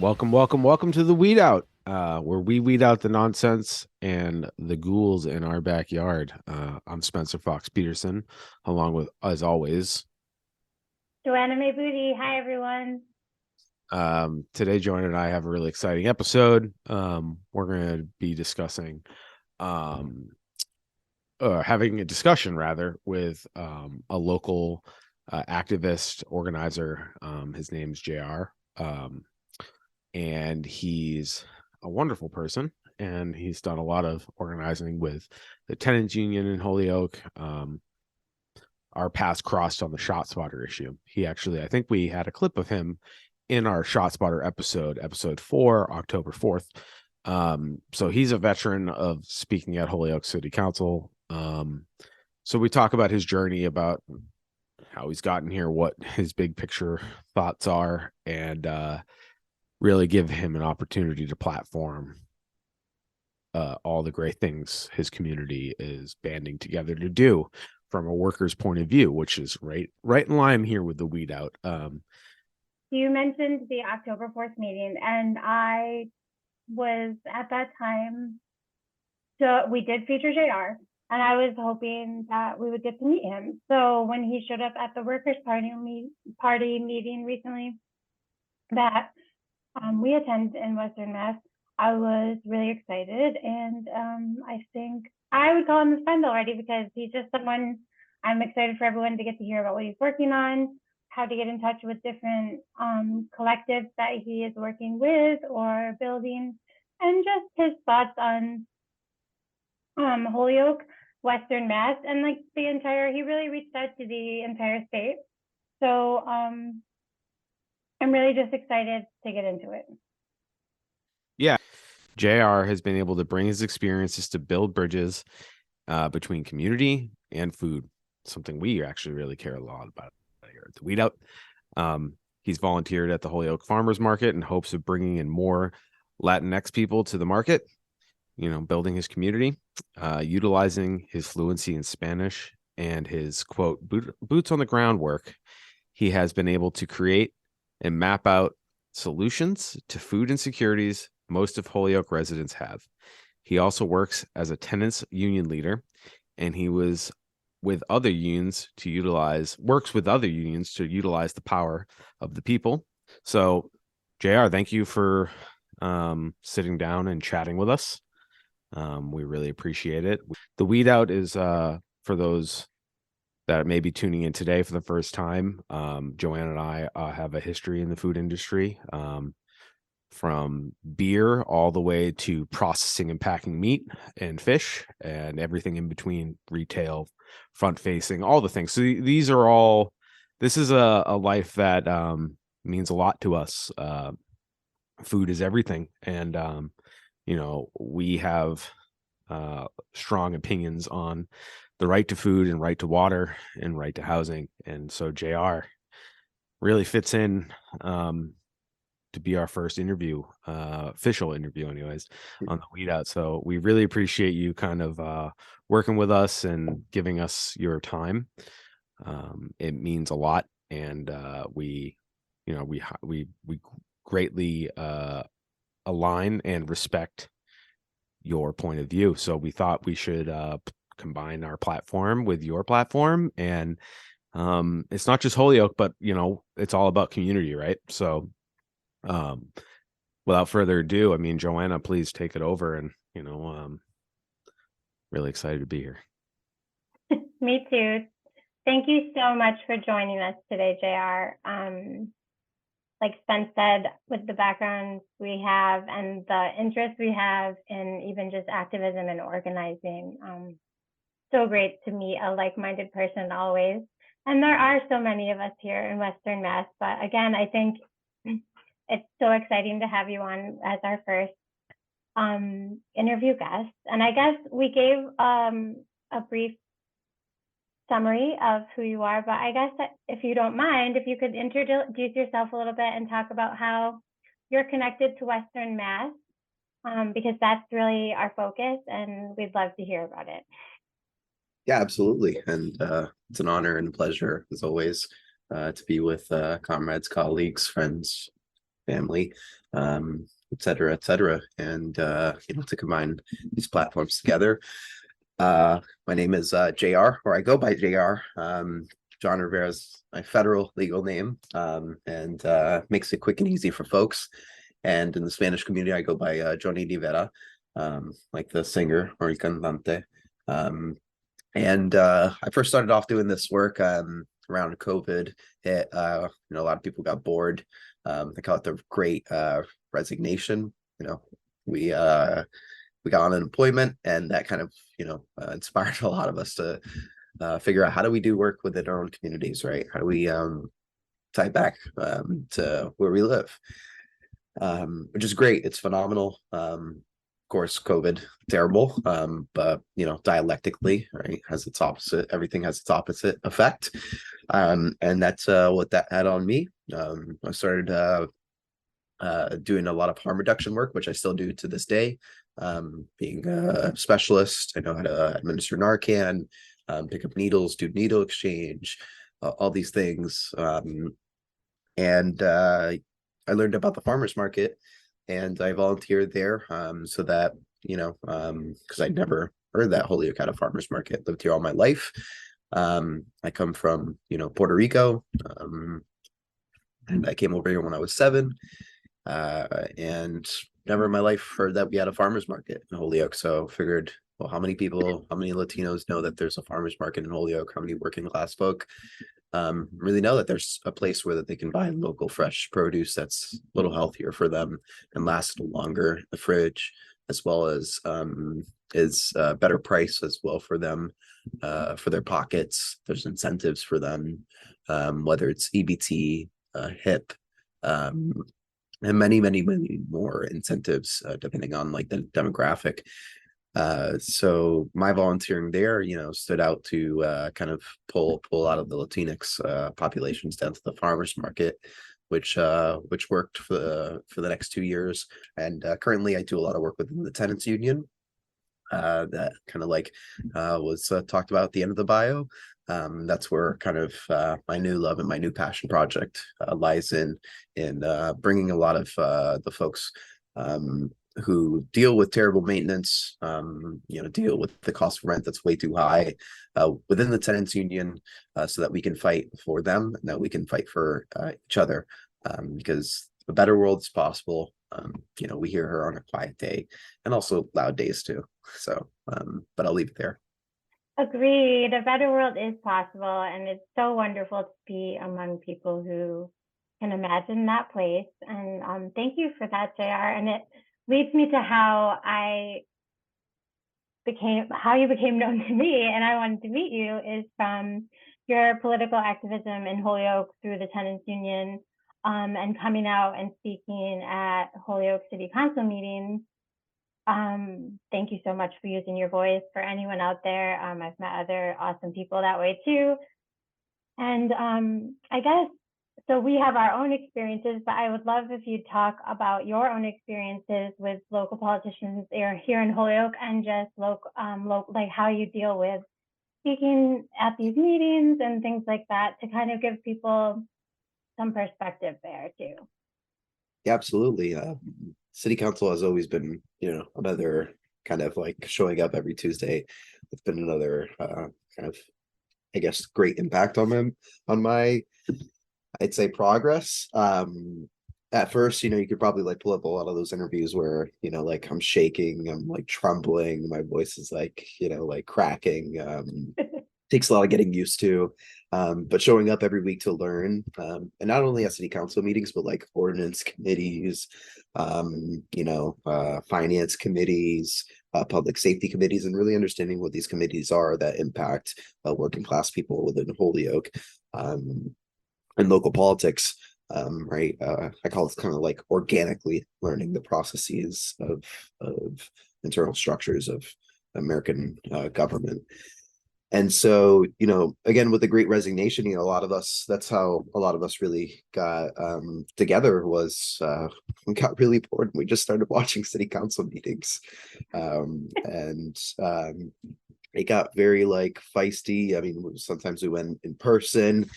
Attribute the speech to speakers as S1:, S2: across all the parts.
S1: Welcome to the Weed Out, where we weed out the nonsense and the ghouls in our backyard. I'm Spencer Fox Peterson, along with, as always,
S2: Joanna May Booty. Hi, everyone.
S1: today Joanna and I have a really exciting episode. We're going to be discussing, um, having a discussion rather with a local activist organizer. His name's JR. And he's a wonderful person, and he's done a lot of organizing with the tenants union in Holyoke. Our paths crossed on the shot spotter issue. He actually, I think we had a clip of him in our shot spotter episode 4, October 4th. So he's a veteran of speaking at Holyoke City Council. So we talk about his journey, about how he's gotten here, what his big picture thoughts are, and really give him an opportunity to platform all the great things his community is banding together to do from a worker's point of view, which is right in line here with the Weed Out.
S2: You mentioned the October 4th meeting, and I was at that time. So we did feature JR, and I was hoping that we would get to meet him. So when he showed up at the Workers' Party meeting recently that we attend in Western Mass, I was really excited, and I think I would call him a friend already, because he's just someone I'm excited for everyone to get to hear about what he's working on, how to get in touch with different collectives that he is working with or building, and just his thoughts on Holyoke, Western Mass, and like he really reached out to the entire state. So I'm really just excited to get into it.
S1: Yeah, JR has been able to bring his experiences to build bridges between community and food, something we actually really care a lot about here at the Weed Out. He's volunteered at the Holyoke Farmers Market in hopes of bringing in more Latinx people to the market, building his community, utilizing his fluency in Spanish and his, quote, boots on the ground work. He has been able to create and map out solutions to food insecurities most of Holyoke residents have. He also works as a tenants union leader, and he was with other unions to utilize the power of the people. So, JR, thank you for sitting down and chatting with us. We really appreciate it. The Weed Out is for those that may be tuning in today for the first time. Joanne and I have a history in the food industry, from beer all the way to processing and packing meat and fish and everything in between, retail, front facing, all the things. So this is a life that means a lot to us. Food is everything. And, we have strong opinions on the right to food and right to water and right to housing. And so JR really fits in to be our first interview, official interview anyways, on the Weed Out. So we really appreciate you kind of working with us and giving us your time. It means a lot. And we greatly align and respect your point of view. So we thought we should combine our platform with your platform. And it's not just Holyoke, but it's all about community, right? So without further ado, I mean, Joanna, please take it over. And really excited to be here.
S2: Me too. Thank you so much for joining us today, JR. Like Spence said, with the backgrounds we have and the interest we have in even just activism and organizing, so great to meet a like-minded person always. And there are so many of us here in Western Mass, but again, I think it's so exciting to have you on as our first interview guest. And I guess we gave a brief summary of who you are, but I guess that if you don't mind, if you could introduce yourself a little bit and talk about how you're connected to Western Mass, because that's really our focus, and we'd love to hear about it.
S3: Yeah, absolutely. And it's an honor and a pleasure, as always, to be with comrades, colleagues, friends family, et cetera, et cetera. And to combine these platforms together. My name is JR, or I go by JR. John Rivera is my federal legal name, and makes it quick and easy for folks. And in the Spanish community, I go by Johnny Rivera, like the singer or el cantante. And I first started off doing this work around COVID. A lot of people got bored. They call it the Great Resignation. We we got unemployment, and that kind of inspired a lot of us to figure out how do we do work within our own communities, right? How do we tie back to where we live, which is great. It's phenomenal. Of course, COVID, terrible, but dialectically, right, has its opposite. Everything has its opposite effect, and that's what that had on me. I started doing a lot of harm reduction work, which I still do to this day. Being a specialist, I know how to administer Narcan, pick up needles, do needle exchange, all these things. And I learned about the farmers market, and I volunteered there, so that because I'd never heard that Holyoke had a farmers market. Lived here all my life. I come from Puerto Rico, and I came over here when I was 7, and never in my life heard that we had a farmers market in Holyoke. So figured, well, how many Latinos know that there's a farmers market in Holyoke? How many working class folk really know that there's a place where that they can buy local fresh produce that's a little healthier for them and lasts longer in the fridge, as well as is better price as well for them, for their pockets. There's incentives for them, whether it's EBT, HIP, and many, many, many more incentives, depending on like the demographic. So my volunteering there, stood out to kind of pull out of the Latinx populations down to the farmers market, which worked for the next 2 years. And currently, I do a lot of work within the tenants union. That kind of like was talked about at the end of the bio. That's where kind of my new love and my new passion project lies in bringing a lot of the folks who deal with terrible maintenance, deal with the cost of rent that's way too high within the tenants union, so that we can fight for them and that we can fight for each other, because a better world is possible. We hear her on a quiet day and also loud days too. So, but I'll leave it there.
S2: Agreed. A better world is possible, and it's so wonderful to be among people who can imagine that place. And thank you for that, JR. And it leads me to how you became known to me, and I wanted to meet you, is from your political activism in Holyoke through the tenants union, and coming out and speaking at Holyoke City Council meetings. Thank you so much for using your voice. For anyone out there, I've met other awesome people that way too. And I guess, so we have our own experiences, but I would love if you'd talk about your own experiences with local politicians here in Holyoke, and just like how you deal with speaking at these meetings and things like that, to kind of give people some perspective there too.
S3: Yeah, absolutely. City council has always been, another kind of like showing up every Tuesday. It's been another kind of, I guess, great impact on my, I'd say, progress. At first, you could probably like pull up a lot of those interviews where, like I'm shaking, I'm like trembling, my voice is like, like cracking. Takes a lot of getting used to, but showing up every week to learn, and not only at city council meetings, but like ordinance committees, finance committees, public safety committees, and really understanding what these committees are that impact working class people within Holyoke, and local politics. Right, I call it kind of like organically learning the processes of internal structures of American government. And so, again, with the Great Resignation, a lot of us, that's how a lot of us really got together, was we got really bored and we just started watching city council meetings. And it got very like feisty. I mean, sometimes we went in person,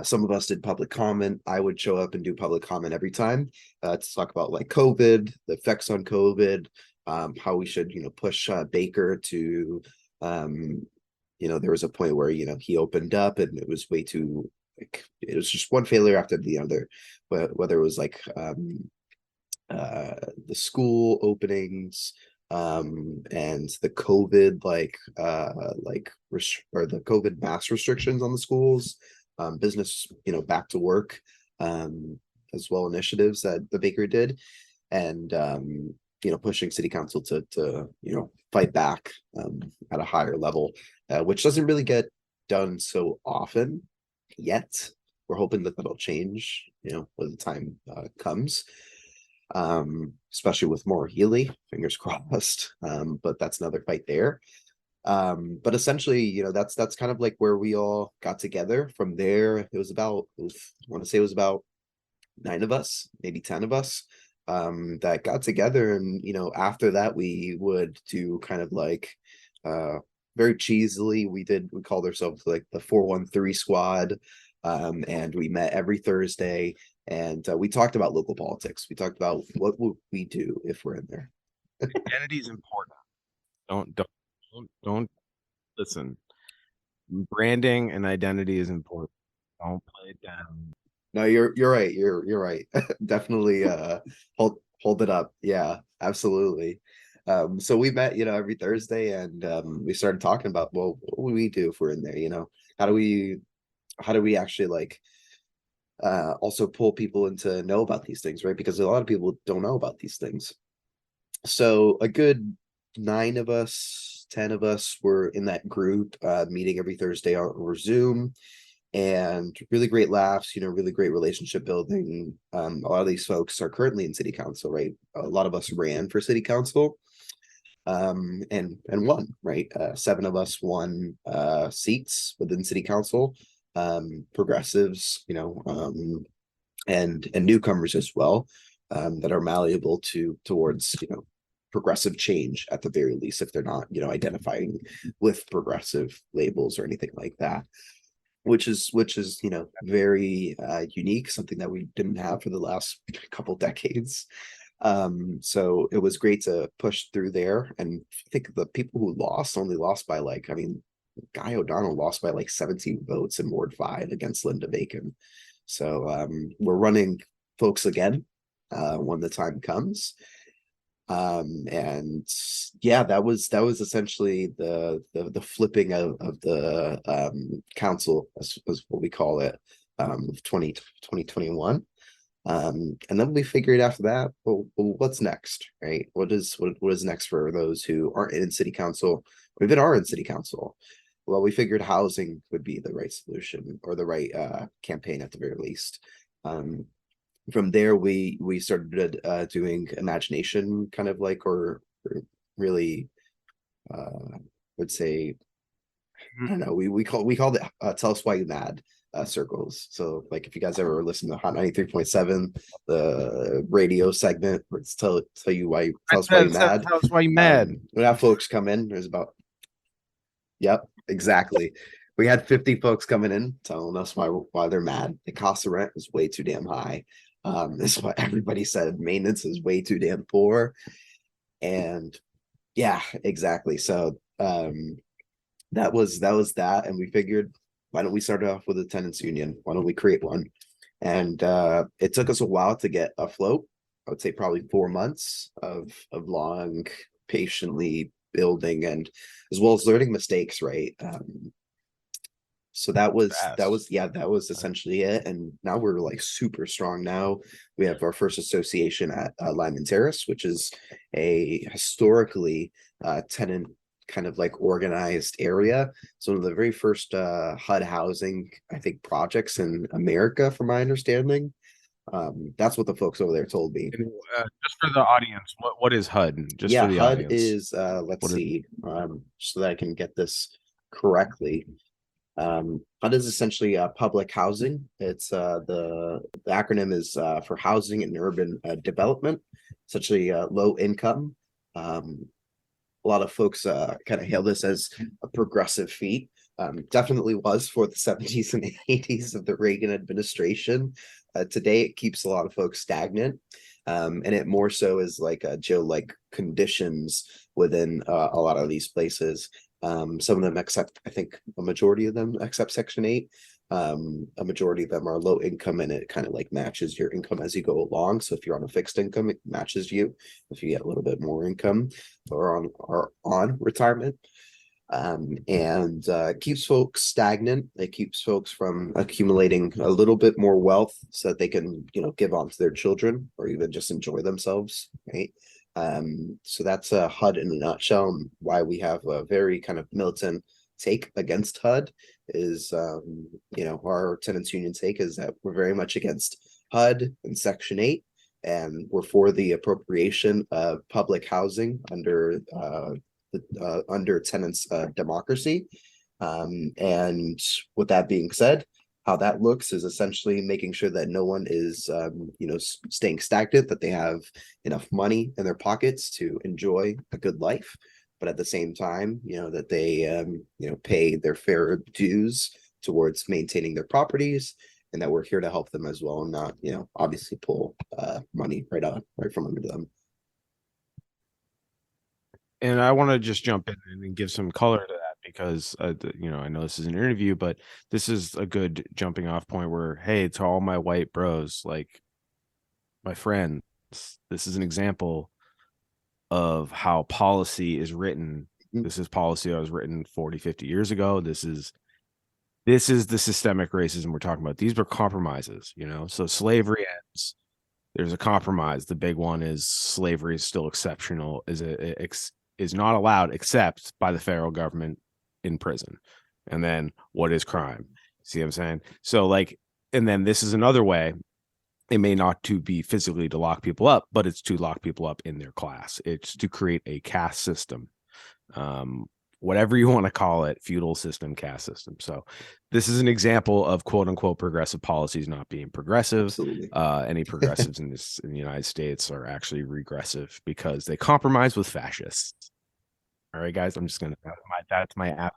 S3: Some of us did public comment. I would show up and do public comment every time to talk about like COVID, the effects on COVID, how we should, push Baker to, there was a point where, he opened up and it was way too, like, it was just one failure after the other, but whether it was like the school openings, and the COVID or the COVID mass restrictions on the schools, business, back to work, as well initiatives that the bakery did, and pushing city council to fight back at a higher level, which doesn't really get done so often yet. We're hoping that that'll change, when the time comes, especially with more Healy, fingers crossed. But that's another fight there. But essentially, that's kind of like where we all got together. From there, I want to say it was about 9 of us, maybe 10 of us, that got together. And, after that, we would do kind of like, very cheesily, we called ourselves like the 413 squad. And we met every Thursday, and we talked about local politics. We talked about what would we do if we're in there.
S1: Identity is important. Don't listen. Branding and identity is important. Don't play it down.
S3: No, you're right. You're right. Definitely hold it up. Yeah, absolutely. So we met, every Thursday, and we started talking about, well, what would we do if we're in there? How do we actually like also pull people into know about these things, right? Because a lot of people don't know about these things. So a good 9 of us, 10 of us were in that group, meeting every Thursday over Zoom, and really great laughs, really great relationship building. A lot of these folks are currently in city council, right? A lot of us ran for city council, and won, right? 7 of us won seats within city council, progressives, and newcomers as well, that are malleable towards progressive change at the very least, if they're not identifying with progressive labels or anything like that, which is very unique, something that we didn't have for the last couple decades. So it was great to push through there, and I think the people who lost only lost by Guy O'Donnell lost by 17 votes in Ward 5 against Linda Bacon. So we're running folks again when the time comes. And yeah, that was essentially the flipping of the council, as what we call it, 2021. And then we figured after that, well, what's next, right? What is next for those who aren't in city council, or even are in city council? Well, we figured housing would be the right solution, or the right campaign at the very least. From there, we started doing imagination, kind of or really, would say, I don't know, we called it tell us why you mad circles. So if you guys ever listen to Hot 93.7, the radio segment where it's tell you why, tell us why you mad.
S1: Tell us why you mad.
S3: When have folks come in, there's about, yep, exactly. We had 50 folks coming in telling us why they're mad. The cost of rent was way too damn high. This is what everybody said. Maintenance is way too damn poor. And yeah, exactly. So that was that. And we figured, why don't we start off with a tenants union? Why don't we create one? And it took us a while to get afloat. I would say probably 4 months of long, patiently building, and as well as learning mistakes, right? So that was essentially it. And now we're super strong. Now we have our first association at Lyman Terrace, which is a historically tenant kind of organized area. So one of the very first HUD housing, I think, projects in America, from my understanding. That's what the folks over there told me.
S1: And, just for the audience, what is HUD? Just
S3: yeah,
S1: for the
S3: HUD
S1: audience.
S3: is let's see, so that I can get this correctly. HUD is essentially public housing. It's the acronym is for housing and urban development, essentially low income. A lot of folks kind of hail this as a progressive feat, Definitely was for the 70s and 80s of the Reagan administration. Today, it keeps a lot of folks stagnant. And it more so is like Joe-like conditions within a lot of these places. Some of them accept, I think a majority of them accept Section 8. A majority of them are low income, and it kind of like matches your income as you go along. So if you're on a fixed income, it matches you. If you get a little bit more income or on retirement, and keeps folks stagnant. It keeps folks from accumulating a little bit more wealth so that they can, give on to their children or even just enjoy themselves, right? So that's HUD in a nutshell, and why we have a very kind of militant take against HUD is, our tenants union take is that we're very much against HUD and Section 8, and we're for the appropriation of public housing under tenants democracy. And with that being said, how that looks is essentially making sure that no one is, staying stagnant, that they have enough money in their pockets to enjoy a good life, but at the same time, that they, pay their fair dues towards maintaining their properties, and that we're here to help them as well, and not, obviously pull money right from under them.
S1: And I want to just jump in and give some color to that because, I know this is an interview, but this is a good jumping off point where, hey, to all my white bros, like my friends, this is an example of how policy is written. This is policy that was written 40, 50 years ago. This is the systemic racism we're talking about. These were compromises, so slavery ends. There's a compromise. The big one is slavery is still exceptional, is not allowed except by the federal government in prison. And then what is crime? See what I'm saying? So and then this is another way. It may not to be physically to lock people up, but it's to lock people up in their class. It's to create a caste system. Whatever you want to call it, feudal system, caste system. So this is an example of quote unquote progressive policies not being progressive.
S3: Absolutely.
S1: Any progressives in the United States are actually regressive because they compromise with fascists. All right, guys, I'm just gonna that's my app.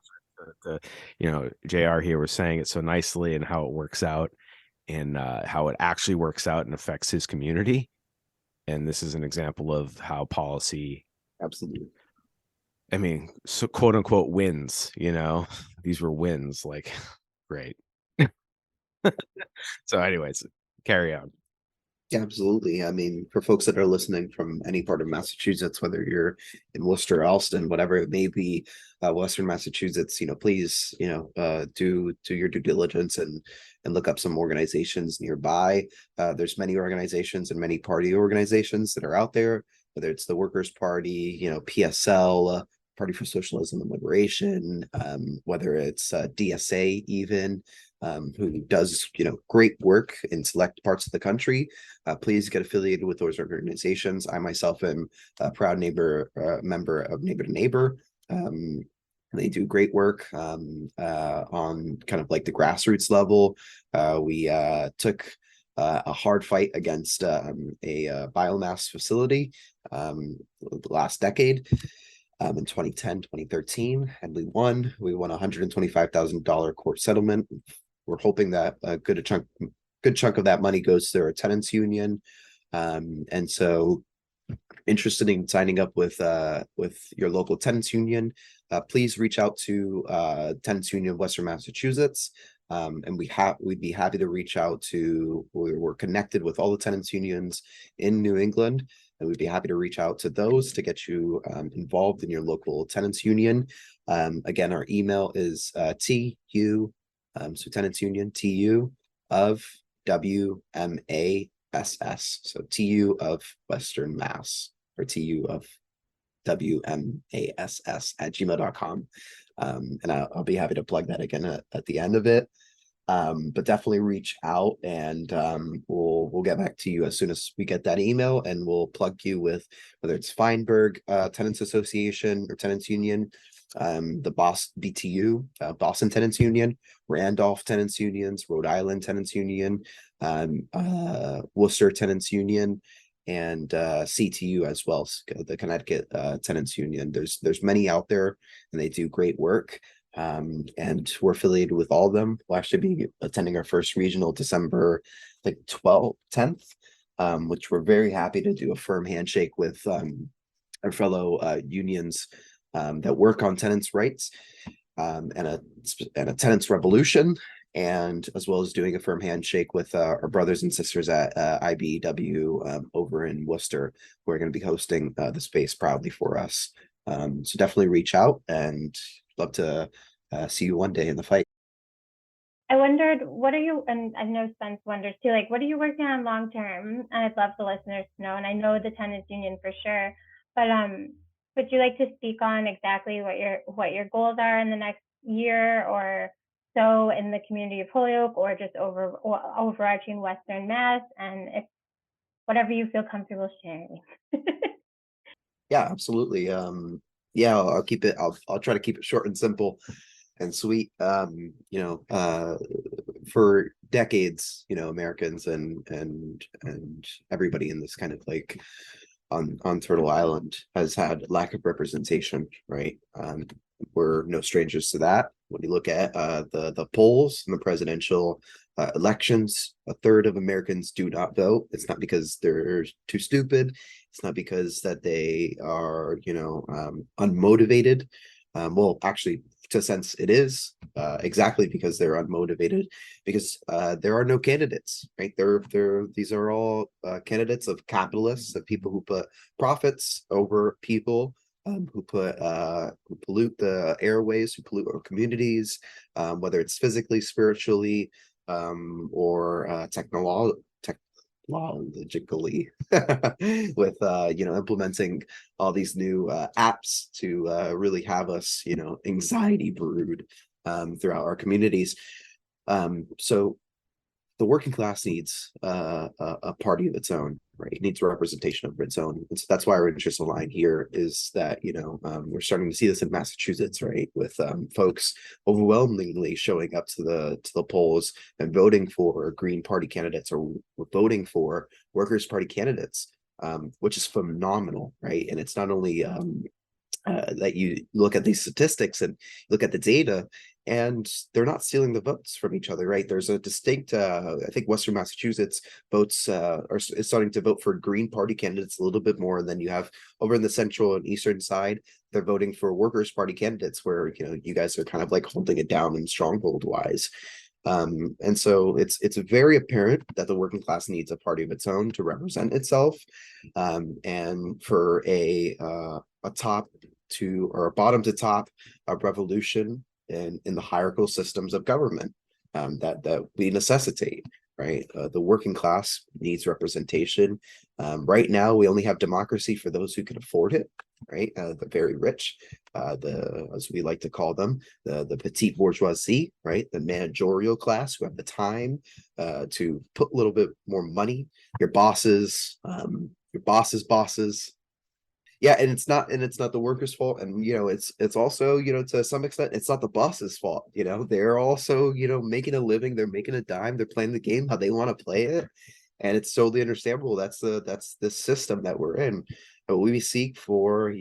S1: JR here was saying it so nicely and how it works out and how it actually works out and affects his community. And this is an example of how policy,
S3: absolutely,
S1: I mean, so quote unquote wins, these were wins, like great. So anyways, carry on.
S3: Yeah, absolutely. I mean, for folks that are listening from any part of Massachusetts, whether you're in Worcester, Allston, whatever it may be, Western Massachusetts, please, do your due diligence and look up some organizations nearby. There's many organizations and many party organizations that are out there, whether it's the Workers' Party, PSL, Party for Socialism and Liberation, whether it's DSA even. Who does great work in select parts of the country. Please get affiliated with those organizations. I myself am a proud member of Neighbor to Neighbor. They do great work on kind of like the grassroots level. We took a hard fight against a biomass facility the last decade. In 2010, 2013, and we won a $125,000 court settlement. We're hoping that a good chunk of that money goes to our tenants union. And so interested in signing up with your local tenants union, please reach out to Tenants Union of Western Massachusetts. And we'd be happy to reach out to, we're connected with all the tenants unions in New England, and we'd be happy to reach out to those to get you involved in your local tenants union. Again, our email is TU, so tenants union, TU of WMASS, so TU of Western Mass, or TU of WMASS at gmail.com. And I'll be happy to plug that again at the end of it. But definitely reach out, and we'll get back to you as soon as we get that email, and we'll plug you with whether it's Feinberg Tenants Association or Tenants Union, the BTU, Boston Tenants Union, Randolph Tenants Unions, Rhode Island Tenants Union, Worcester Tenants Union, and CTU as well, the Connecticut Tenants Union. There's many out there, and they do great work. And we're affiliated with all of them. We'll actually be attending our first regional December like 12th, 10th, which we're very happy to do a firm handshake with our fellow unions that work on tenants' rights, and a tenants' revolution, and as well as doing a firm handshake with our brothers and sisters at IBEW over in Worcester, who are going to be hosting the space proudly for us. So definitely reach out, and love to see you one day in the fight.
S2: I wondered, what are you, and I know Spence wonders too, like, what are you working on long term? And I'd love the listeners to know, and I know the tenants union for sure, but would you like to speak on exactly what your goals are in the next year or so in the community of Holyoke, or just overarching Western Mass, and if whatever you feel comfortable sharing.
S3: Yeah, absolutely. Yeah, I'll keep it. I'll try to keep it short and simple and sweet. For decades, Americans and everybody in this kind of like on Turtle Island has had lack of representation, right? We're no strangers to that. When you look at the polls in the presidential elections, a third of Americans do not vote. It's not because they're too stupid. It's not because that they are, unmotivated. Well, actually, to sense it is exactly because they're unmotivated, because there are no candidates, right? These are all candidates of capitalists, of people who put profits over people, who pollute the airways, who pollute our communities, whether it's physically, spiritually, or technologically, with implementing all these new apps to really have us anxiety brood throughout our communities. So the working class needs a party of its own, right? It needs representation of its own. And so that's why our interest align here is that, we're starting to see this in Massachusetts, right? With folks overwhelmingly showing up to the polls and voting for Green Party candidates, or voting for Workers' Party candidates, which is phenomenal, right? And it's not only that you look at these statistics and look at the data, and they're not stealing the votes from each other, right? There's a distinct, I think Western Massachusetts votes is starting to vote for Green Party candidates a little bit more, and then you have over in the central and eastern side, they're voting for Workers' Party candidates, where you guys are kind of like holding it down in stronghold wise. And so it's very apparent that the working class needs a party of its own to represent itself, and for a top to, or a bottom to top, revolution in the hierarchical systems of government that we necessitate, right? The working class needs representation. Right now, we only have democracy for those who can afford it, right? The very rich, as we like to call them, the petite bourgeoisie, right? The managerial class who have the time to put a little bit more money. Your bosses, bosses. Yeah, and it's not the workers' fault, and it's also, to some extent, it's not the boss's fault. They're also, making a living, they're making a dime, they're playing the game how they want to play it, and it's totally understandable. That's the system that we're in. But we seek for,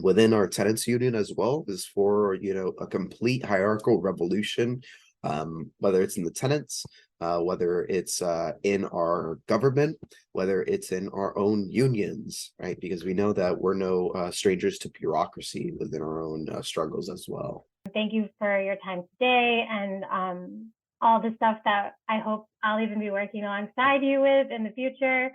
S3: within our tenants union as well, is for, a complete hierarchical revolution, whether it's in the tenants, whether it's in our government, whether it's in our own unions, right? Because we know that we're no strangers to bureaucracy within our own struggles as well.
S2: Thank you for your time today, and all the stuff that I hope I'll even be working alongside you with in the future.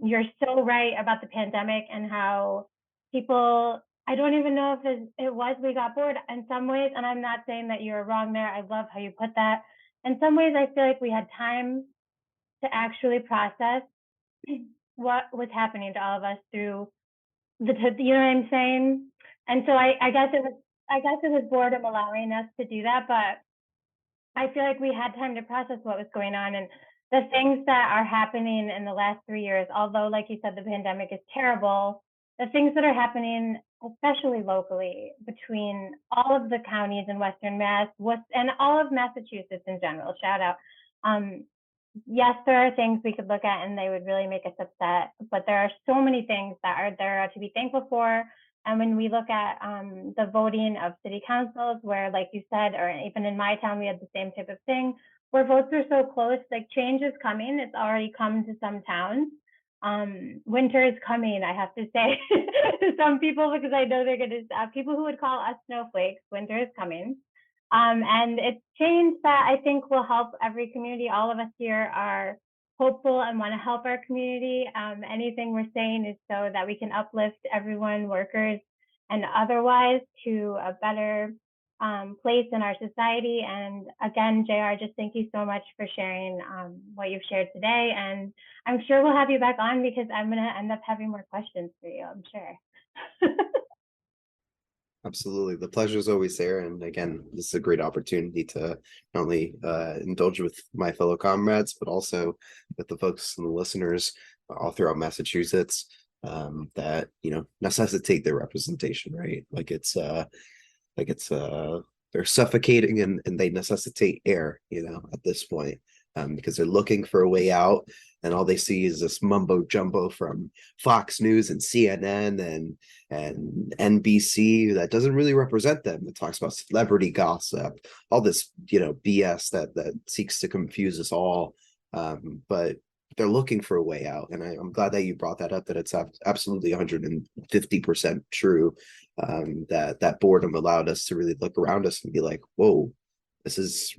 S2: You're so right about the pandemic and how people, I don't even know if it was we got bored in some ways, and I'm not saying that you're wrong there. I love how you put that. In some ways, I feel like we had time to actually process what was happening to all of us through you know what I'm saying? And so I guess it was boredom allowing us to do that, but I feel like we had time to process what was going on, and the things that are happening in the last 3 years, although like you said, the pandemic is terrible, the things that are happening, especially locally, between all of the counties in Western Mass, and all of Massachusetts in general, shout out. Yes, there are things we could look at and they would really make us upset, but there are so many things that are there to be thankful for, And when we look at the voting of city councils, where, like you said, or even in my town, we had the same type of thing, where votes are so close, like change is coming. It's already come to some towns. Winter is coming, I have to say to some people, because I know they're going to, people who would call us snowflakes, winter is coming. And it's change that I think will help every community. All of us here are hopeful and want to help our community. Anything we're saying is so that we can uplift everyone, workers and otherwise, to a better place in our society. And again, JR, just thank you so much for sharing what you've shared today. And I'm sure we'll have you back on, because I'm going to end up having more questions for you, I'm sure.
S3: Absolutely. The pleasure is always there. And again, this is a great opportunity to not only indulge with my fellow comrades, but also with the folks and the listeners all throughout Massachusetts that, necessitate their representation, right? They're suffocating and they necessitate air, at this point, because they're looking for a way out, and all they see is this mumbo jumbo from Fox News and CNN and NBC that doesn't really represent them. It talks about celebrity gossip, all this, BS that seeks to confuse us all. But they're looking for a way out, and I'm glad that you brought that up. That it's absolutely 150% true. That boredom allowed us to really look around us and be like, "Whoa, this is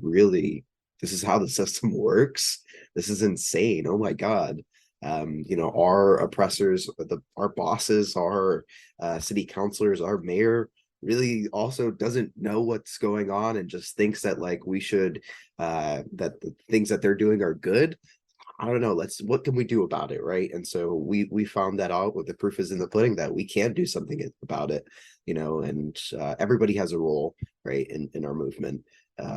S3: how the system works. This is insane. Oh my God." Our oppressors, our bosses, our city councilors, our mayor really also doesn't know what's going on and just thinks that we should that the things that they're doing are good. I don't know. What can we do about it, right? And so we found that out. What the proof is in the pudding, that we can do something about it, and everybody has a role, right, in our movement.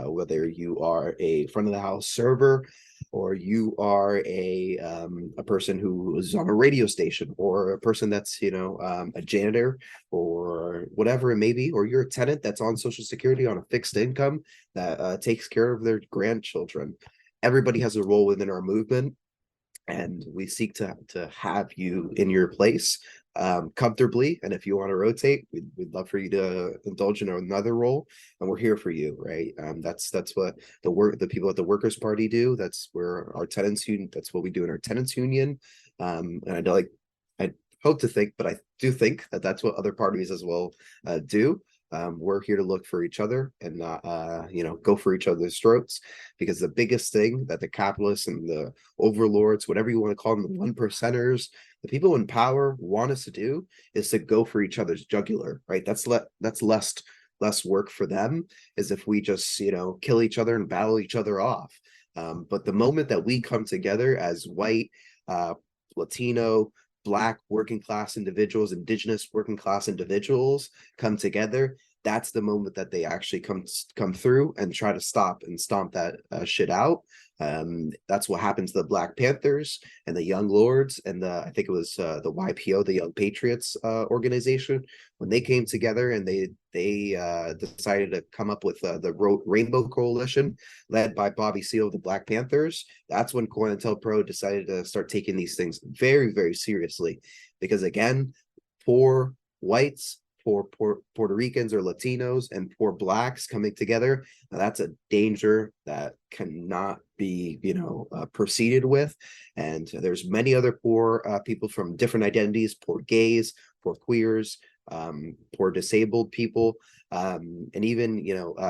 S3: Whether you are a front of the house server, or you are a person who is on a radio station, or a person that's a janitor, or whatever it may be, or you're a tenant that's on Social Security on a fixed income that takes care of their grandchildren. Everybody has a role within our movement, and we seek to have you in your place comfortably. And if you want to rotate, we'd love for you to indulge in another role, and we're here for you, right? That's what the people at the Workers' Party do. That's where our tenants union. That's what we do in our tenants union. And I hope to think, but I do think that that's what other parties as well do. We're here to look for each other and not, go for each other's throats, because the biggest thing that the capitalists and the overlords, whatever you want to call them, the one percenters, the people in power want us to do is to go for each other's jugular, right? That's less work for them, is if we just, kill each other and battle each other off. But the moment that we come together as white, Latino, Black working class individuals, indigenous working class individuals come together, that's the moment that they actually come through and try to stop and stomp that shit out. That's what happens to the Black Panthers and the Young Lords and I think it was the YPO, the Young Patriots organization, when they came together and they decided to come up with the Rainbow Coalition led by Bobby Seale of the Black Panthers. That's when COINTELPRO decided to start taking these things very, very seriously, because again, poor whites, poor Puerto Ricans or Latinos, and poor Blacks coming together, now that's a danger that cannot be proceeded with. And there's many other poor people from different identities, poor gays, poor queers, poor disabled people, and even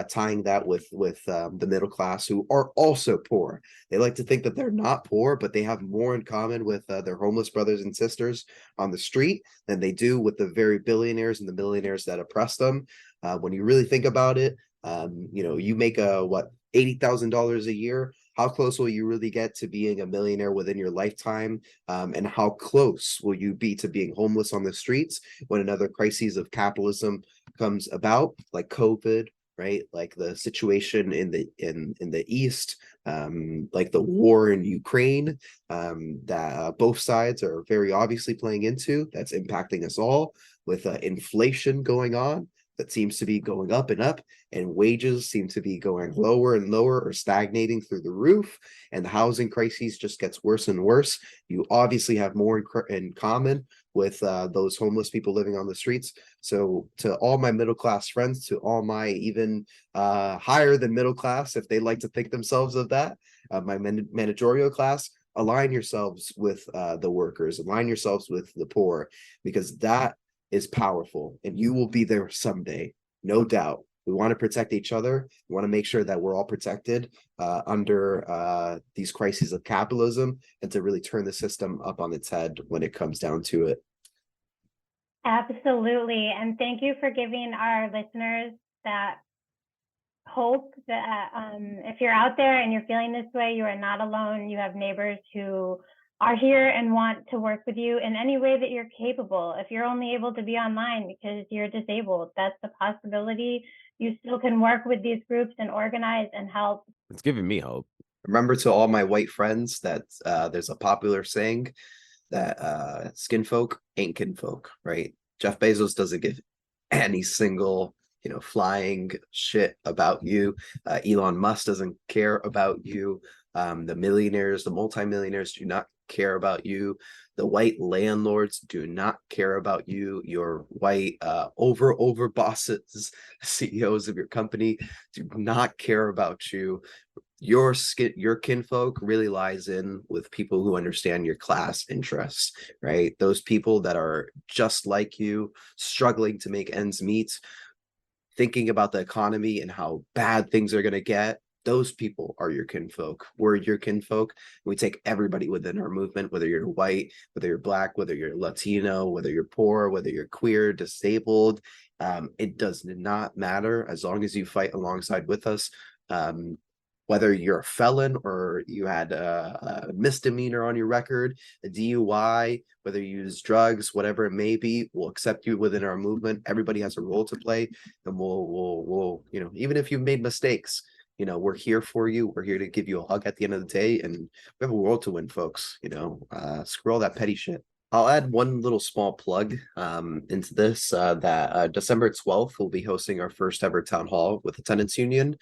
S3: tying that with the middle class, who are also poor. They like to think that they're not poor, but they have more in common with their homeless brothers and sisters on the street than they do with the very billionaires and the millionaires that oppress them. When you really think about it, you make $80,000 a year. How close will you really get to being a millionaire within your lifetime? And how close will you be to being homeless on the streets when another crisis of capitalism comes about, like COVID, right? Like the situation in the East, like the war in Ukraine, that both sides are very obviously playing into. That's impacting us all, with inflation going on that seems to be going up and up, and wages seem to be going lower and lower or stagnating through the roof, and the housing crisis just gets worse and worse. You obviously have more in common with those homeless people living on the streets So to all my middle class friends, to all my even higher than middle class, if they like to think themselves of that, my managerial class, align yourselves with the workers, align yourselves with the poor, because that is powerful and you will be there someday, no doubt. We want to protect each other. We want to make sure that we're all protected under these crises of capitalism, and to really turn the system up on its head when it comes down to it.
S2: Absolutely. And thank you for giving our listeners that hope that if you're out there and you're feeling this way, you are not alone. You have neighbors who are here and want to work with you in any way that you're capable. If you're only able to be online because you're disabled, that's a possibility. You still can work with these groups and organize and help.
S1: It's giving me hope.
S3: Remember, to all my white friends, that there's a popular saying that skin folk ain't kinfolk, right? Jeff Bezos doesn't give any single flying shit about you. Elon Musk doesn't care about you. The millionaires, the multimillionaires do not care about you. The white landlords do not care about you. Your white over bosses, CEOs of your company, do not care about you. Your kinfolk really lies in with people who understand your class interests, right? Those people that are just like you, struggling to make ends meet, thinking about the economy and how bad things are going to get. Those people are your kinfolk. We're your kinfolk. We take everybody within our movement, whether you're white, whether you're black, whether you're Latino, whether you're poor, whether you're queer, disabled. It does not matter, as long as you fight alongside with us. Whether you're a felon or you had a misdemeanor on your record, a DUI, whether you use drugs, whatever it may be, we'll accept you within our movement. Everybody has a role to play, and we'll even if you've made mistakes, we're here for you. We're here to give you a hug at the end of the day, and we have a world to win, folks. Screw all that petty shit. I'll add one little small plug into this, that December 12th, we'll be hosting our first ever town hall with the tenants union.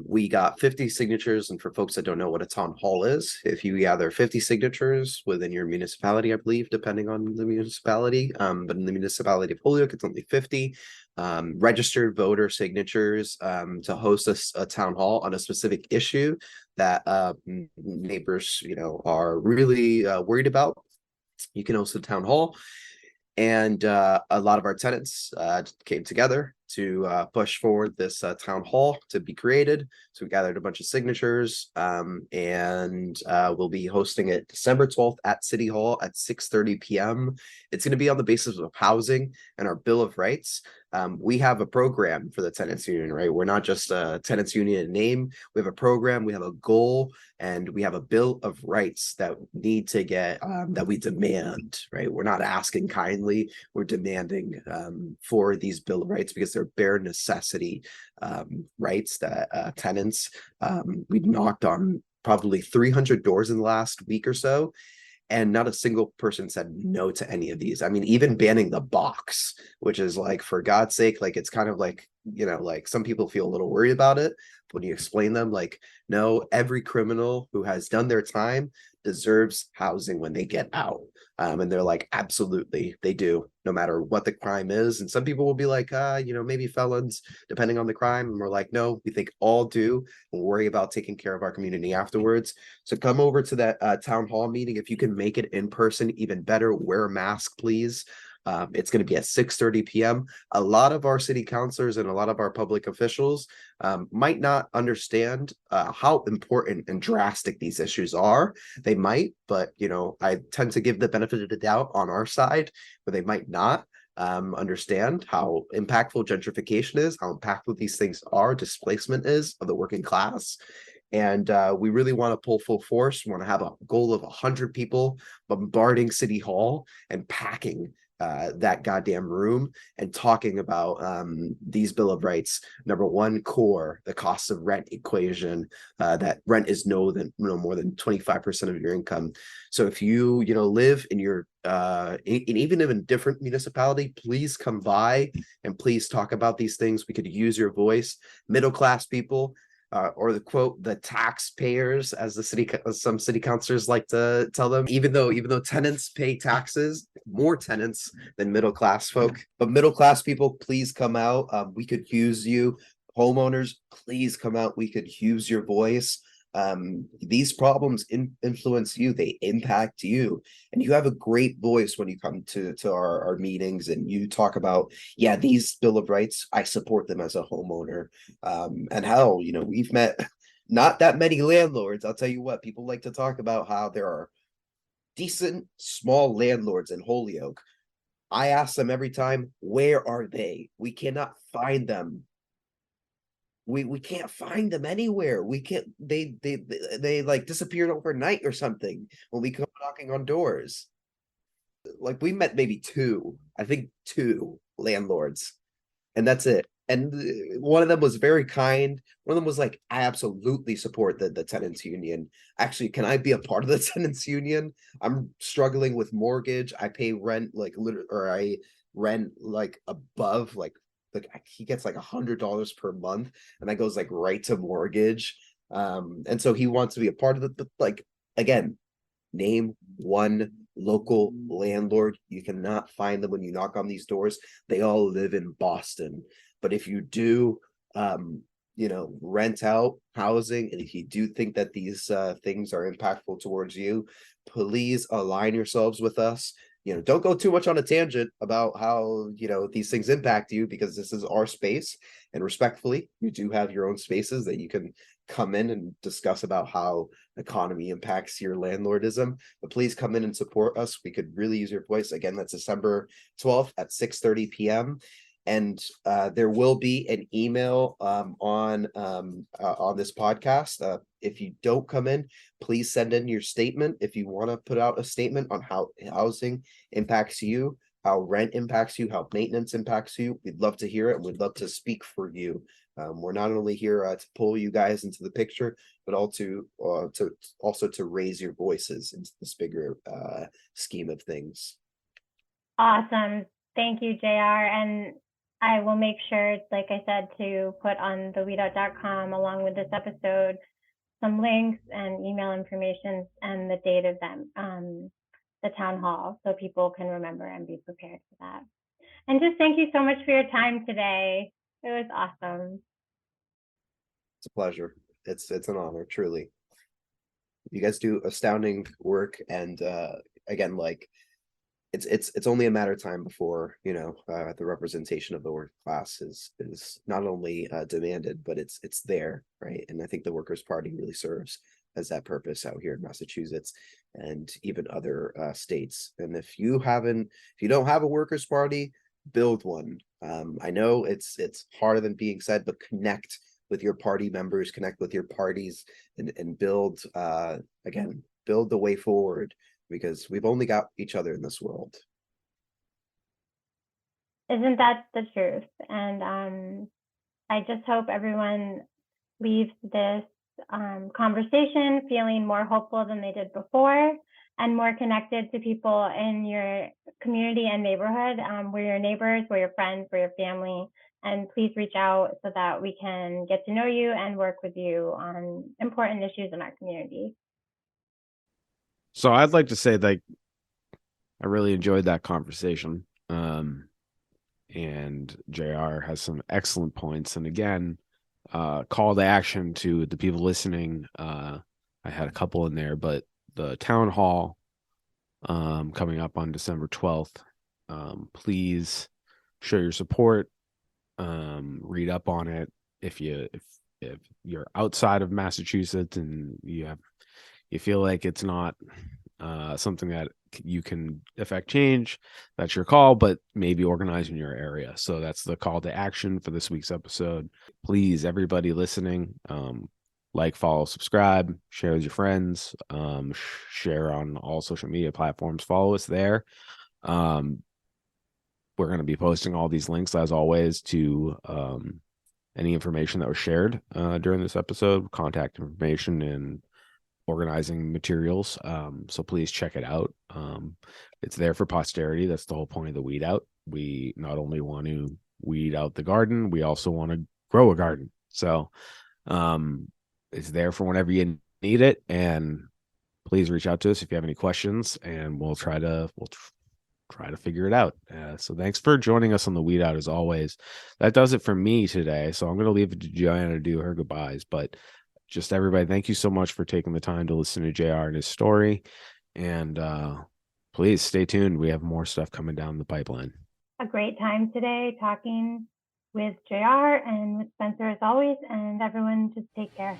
S3: We got 50 signatures, and for folks that don't know what a town hall is, if you gather 50 signatures within your municipality, I believe, depending on the municipality, but in the municipality of Holyoke, it's only 50 registered voter signatures to host a town hall on a specific issue that neighbors, are really worried about. You can host a town hall, and a lot of our tenants came together to push forward this town hall to be created. So we gathered a bunch of signatures, and we'll be hosting it December 12th at City Hall at 6:30 p.m. It's going to be on the basis of housing and our Bill of Rights. We have a program for the tenants union, right? We're not just a tenants union in name. We have a program, we have a goal, and we have a Bill of Rights that need to get, that we demand, right? We're not asking kindly, we're demanding for these Bill of Rights, because they're bare necessity rights that tenants, we've knocked on probably 300 doors in the last week or so, and not a single person said no to any of these. I mean, even banning the box, which is like, for God's sake, like, it's kind of like, like, some people feel a little worried about it when you explain them, like, no, every criminal who has done their time deserves housing when they get out. And they're like, absolutely, they do, no matter what the crime is. And some people will be like, maybe felons, depending on the crime. And we're like, no, we think all do. We'll worry about taking care of our community afterwards. So come over to that town hall meeting. If you can make it in person, even better. Wear a mask, please. It's going to be at 6:30 p.m. A lot of our city councilors and a lot of our public officials might not understand how important and drastic these issues are. They might, but I tend to give the benefit of the doubt on our side, but they might not understand how impactful gentrification is, how impactful these things are, displacement is of the working class. And we really want to pull full force. We want to have a goal of 100 people bombarding City Hall and packing that goddamn room and talking about these Bill of Rights. Number one, core, the cost of rent equation, that rent is no more than 25% of your income. So if you live in your even in a different municipality, please come by and please talk about these things. We could use your voice. Middle class people, or the quote, the taxpayers, as some city councilors like to tell them, even though tenants pay taxes, more tenants than middle class folk. But middle class people, please come out. We could use you. Homeowners, please come out. We could use your voice. These problems influence you, they impact you, and you have a great voice when you come to our meetings and you talk about, yeah, these bill of rights, I support them as a homeowner. And hell, we've met not that many landlords. I'll tell you what, people like to talk about how there are decent small landlords in Holyoke. I ask them every time, where are they? We cannot find them. We can't find them anywhere. We can't. They like disappeared overnight or something when we come knocking on doors. Like we met maybe two, I think two landlords, and that's it. And one of them was very kind. One of them was like, I absolutely support the tenants union. Actually, can I be a part of the tenants union? I'm struggling with mortgage. I pay rent like literally, or I rent like above like he gets like $100 per month, and that goes like right to mortgage. And so he wants to be a part of it. But like again, name one local landlord. You cannot find them when you knock on these doors. They all live in Boston. But if you do, rent out housing, and if you do think that these things are impactful towards you, please align yourselves with us. Don't go too much on a tangent about how, these things impact you, because this is our space. And respectfully, you do have your own spaces that you can come in and discuss about how economy impacts your landlordism. But please come in and support us. We could really use your voice. Again, that's December 12th at 6:30 p.m. And there will be an email on this podcast. If you don't come in, please send in your statement. If you want to put out a statement on how housing impacts you, how rent impacts you, how maintenance impacts you, we'd love to hear it, and we'd love to speak for you. We're not only here to pull you guys into the picture, but also to raise your voices into this bigger scheme of things.
S2: Awesome. Thank you, JR. And I will make sure, like I said, to put on theweedout.com along with this episode some links and email information and the date of them, the town hall, so people can remember and be prepared for that. And just thank you so much for your time today. It was awesome.
S3: It's a pleasure. It's an honor, truly. You guys do astounding work, and again, like it's only a matter of time before the representation of the working class is not only demanded, but it's there, right? And I think the Workers' Party really serves as that purpose out here in Massachusetts and even other states. And if you don't have a Workers' Party, build one. I know it's harder than being said, but connect with your party members, connect with your parties, and build build the way forward, because we've only got each other in this world.
S2: Isn't that the truth? And I just hope everyone leaves this conversation feeling more hopeful than they did before, and more connected to people in your community and neighborhood. We're your neighbors, we're your friends, we're your family. And please reach out so that we can get to know you and work with you on important issues in our community.
S1: So I'd like to say that I really enjoyed that conversation. And JR has some excellent points. And again, call to action to the people listening. I had a couple in there, but the town hall coming up on December 12th. Please show your support. Read up on it. If you're outside of Massachusetts and you feel like it's not something that you can affect change, that's your call, but maybe organize in your area. So that's the call to action for this week's episode. Please, everybody listening, like, follow, subscribe, share with your friends, share on all social media platforms, follow us there. We're going to be posting all these links, as always, to any information that was shared during this episode, contact information, and organizing materials. So please check it out. It's there for posterity. That's the whole point of the Weed Out. We not only want to weed out the garden, we also want to grow a garden. So It's there for whenever you need it. And please reach out to us if you have any questions, and we'll try to figure it out. So thanks for joining us on the Weed Out as always. That does it for me today. So I'm going to leave it to Joanna to do her goodbyes. But just everybody, thank you so much for taking the time to listen to JR and his story. And please stay tuned. We have more stuff coming down the pipeline.
S2: A great time today talking with JR and with Spencer as always. And everyone, just take care.